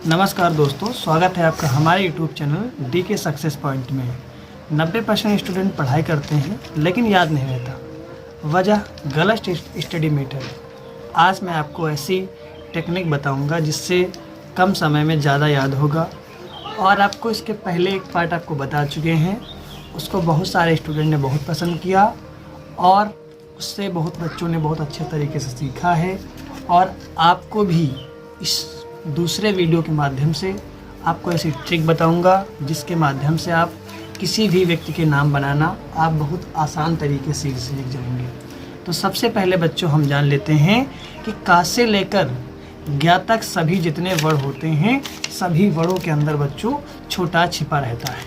नमस्कार दोस्तों, स्वागत है आपका हमारे यूट्यूब चैनल डी के सक्सेस पॉइंट में। 90% स्टूडेंट पढ़ाई करते हैं लेकिन याद नहीं रहता। वजह गलत स्टडी मेथड। आज मैं आपको ऐसी टेक्निक बताऊंगा जिससे कम समय में ज़्यादा याद होगा। और आपको इसके पहले एक पार्ट आपको बता चुके हैं, उसको बहुत सारे स्टूडेंट ने बहुत पसंद किया और उससे बहुत बच्चों ने बहुत अच्छे तरीके से सीखा है। और आपको भी इस दूसरे वीडियो के माध्यम से आपको ऐसी ट्रिक बताऊंगा जिसके माध्यम से आप किसी भी व्यक्ति के नाम बनाना आप बहुत आसान तरीके से सीख जाएंगे। तो सबसे पहले बच्चों हम जान लेते हैं कि का से लेकर ज्ञ तक सभी जितने वर्ड होते हैं, सभी वर्डों के अंदर बच्चों छोटा छिपा रहता है।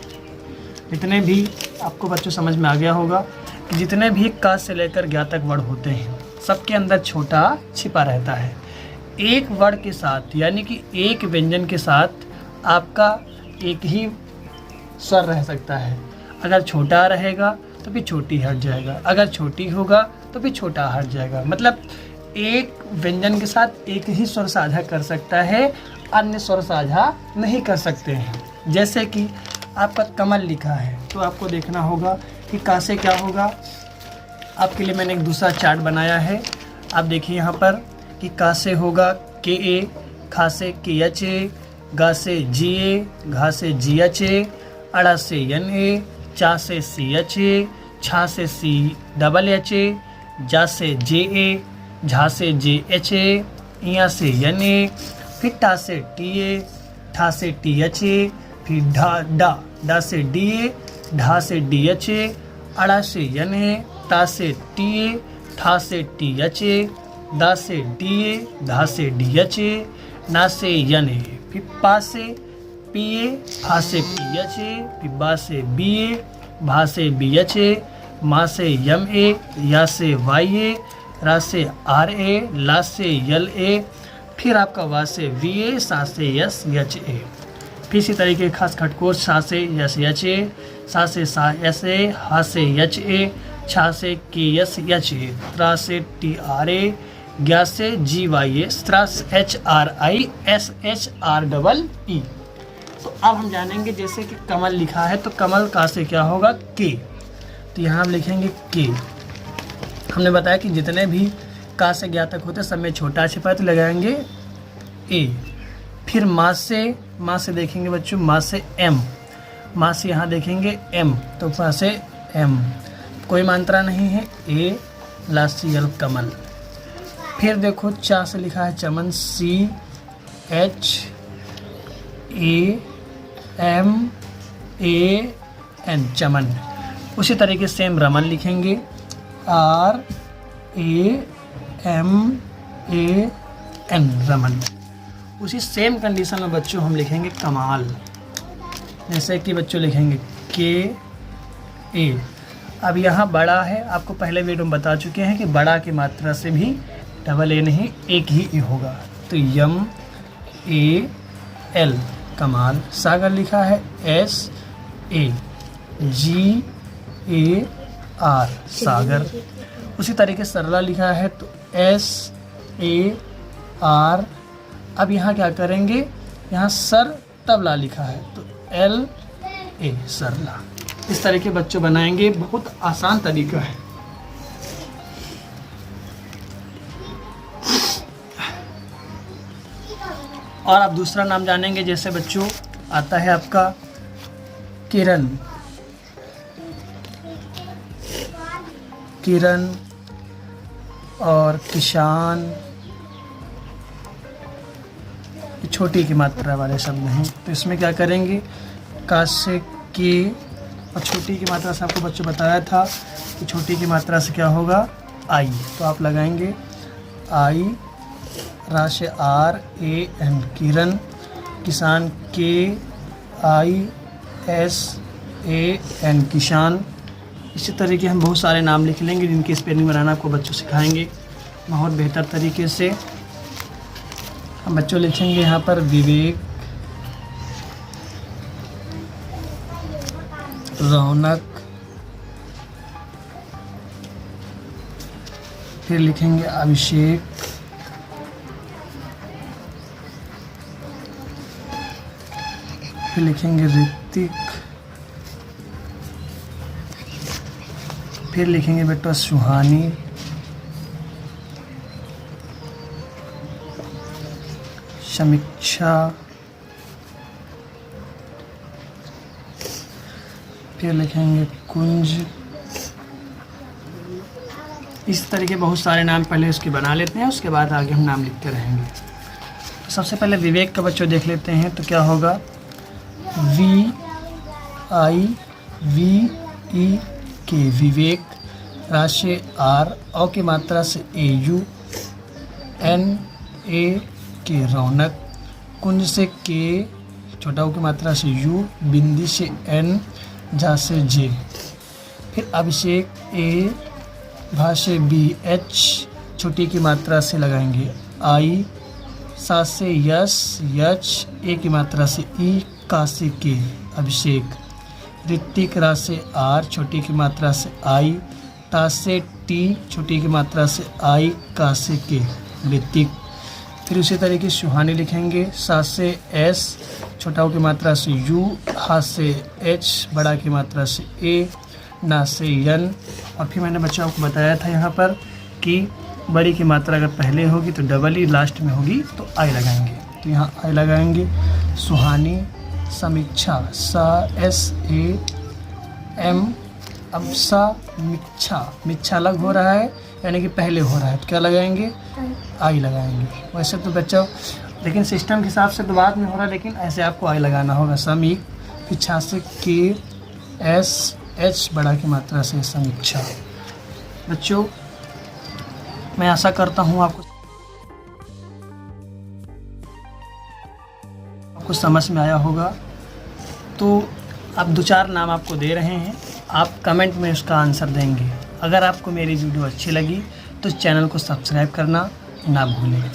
जितने भी आपको बच्चों समझ में आ गया होगा कि जितने भी का से लेकर ज्ञ तक वर्ड होते हैं, सबके अंदर छोटा छिपा रहता है। एक वर्ड के साथ यानी कि एक व्यंजन के साथ आपका एक ही स्वर रह सकता है। अगर छोटा रहेगा तो भी छोटी हट जाएगा, अगर छोटी होगा तो भी छोटा हट जाएगा। मतलब एक व्यंजन के साथ एक ही स्वर साझा कर सकता है, अन्य स्वर साझा नहीं कर सकते हैं। जैसे कि आपका कमल लिखा है तो आपको देखना होगा कि का से क्या होगा। आपके लिए मैंने एक दूसरा चार्ट बनाया है, आप देखिए यहाँ पर कि का से होगा के ए, खा से के एच ए, गा से जी ए, घा से जी एच ए, अड़ा से एन ए, चा से सी एच ए, छा से सी डबल एच ए, जा से जे ए, झा से जे एच ए, इया से एन ए, फिर टा से टी ए, ठा से टी एच ए, फिर डा से डी ए, ढा से डी एच ए, अड़ा से एन ए, ता से टी ए, ठा से टी एच ए, दा से डी ए, धा से डी एच ए, ना से यन ए, फिर पा से पी ए, फा से पी एच ए, फिर बा से बी ए, भा से बी एच ए, मा से यम ए, या से वाई ए, रा से आर ए, ला से यल ए, फिर आपका वा से वी ए, सा से यस एच ए। फिर इसी तरीके खास खटकोश सा से यस एच ए, सा से सा एस ए, हा से एच ए, छा से के एस एच ए, त्रा से टी आर ए, ज्ञा से जी वाई ए, स्त्रास H R I S H R double E. तो अब हम जानेंगे जैसे कि कमल लिखा है तो कमल का से क्या होगा के। तो यहाँ हम लिखेंगे के। हमने बताया कि जितने भी का से ज्ञा तक होते सब में छोटा छिपा तो लगाएंगे ए। फिर माँ से देखेंगे बच्चों, माँ से एम, माँ से यहाँ देखेंगे एम तो माँ से एम, कोई मात्रा नहीं है, ए लास्टियल कमल। फिर देखो चा से लिखा है Chaman, C H A M A N Chaman. उसी तरीके से सेम रमन लिखेंगे, R A M A N Raman. उसी सेम कंडीशन में बच्चों हम लिखेंगे कमाल। जैसे कि बच्चों लिखेंगे के ए। अब यहाँ बड़ा है, आपको पहले वीडियो में बता चुके हैं कि बड़ा की मात्रा से भी डबल ए नहीं एक ही ए होगा। तो यम ए एल कमाल। सागर लिखा है S A ji A R सागर। उसी तरीके से सरला लिखा है तो एस ए आर। अब यहाँ क्या करेंगे, यहाँ सर तबला लिखा है तो एल ए सरला। इस तरह के बच्चों बनाएंगे, बहुत आसान तरीका है। और आप दूसरा नाम जानेंगे, जैसे बच्चों आता है आपका किरण, किरण और किसान। छोटी की मात्रा वाले शब्द हैं तो इसमें क्या करेंगे, का से के, और छोटी की मात्रा से आपको बच्चों बताया था कि छोटी की मात्रा से क्या होगा आई, तो आप लगाएंगे आई, रा से आर ए एन किरण, किसान के आई एस ए एन किसान। इसी तरीके हम बहुत सारे नाम लिख लेंगे जिनकी स्पेलिंग बनाना आपको बच्चों सिखाएंगे बहुत बेहतर तरीके से। हम बच्चों लिखेंगे यहाँ पर विवेक, रौनक, फिर लिखेंगे अभिषेक, फिर लिखेंगे ऋतिक, फिर लिखेंगे बेटा सुहानी, समीक्षा, फिर लिखेंगे कुंज। इस तरह के बहुत सारे नाम पहले उसके बना लेते हैं, उसके बाद आगे हम नाम लिखते रहेंगे। तो सबसे पहले विवेक का बच्चों देख लेते हैं, तो क्या होगा, VIVEK विवेक, रा से R, औ की मात्रा से AU, NAK रौनक, कुंज से K, छोटा ओ की मात्रा से U, बिंदी से N, जा से J। फिर अभिषेक A, भा से BH, छोटी की मात्रा से लगाएंगे I, सा से यस H, ए की मात्रा से E, का से K अभिषेक। ऋतिक, रा से R, छोटी की मात्रा से I, ता से T, छोटी की मात्रा से I, का से K ऋतिक। फिर उसी तरीके सुहानी लिखेंगे, सा से S, छोटा की मात्रा से U, हा से H, बड़ा की मात्रा से A, ना से N। और फिर मैंने बच्चों को बताया था यहाँ पर कि बड़ी की मात्रा अगर पहले होगी तो डबल ही, लास्ट में होगी तो आई लगाएंगे, तो यहाँ आई लगाएंगे। सुहानी, समीक्षा, सा SAM, अब सा मिच्छा, मिच्छा अलग हो रहा है यानी कि पहले हो रहा है, तो क्या लगाएंगे, आई लगाएंगे। वैसे तो बच्चों लेकिन सिस्टम के हिसाब से तो बाद में हो रहा है, लेकिन ऐसे आपको आई लगाना होगा। समीक, पीछा से KSH, बड़ा की मात्रा से समीक्षा। बच्चों मैं आशा करता हूँ आपको समझ में आया होगा। तो अब 2-4 नाम आपको दे रहे हैं, आप कमेंट में उसका आंसर देंगे। अगर आपको मेरी वीडियो अच्छी लगी तो चैनल को सब्सक्राइब करना ना भूलें।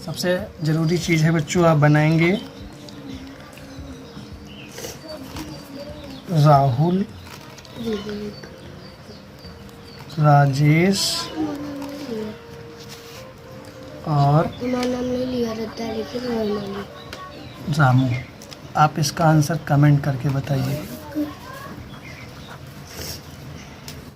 सबसे ज़रूरी चीज़ है बच्चों, आप बनाएंगे राहुल, राजेश और रामू। आप इसका आंसर कमेंट करके बताइए।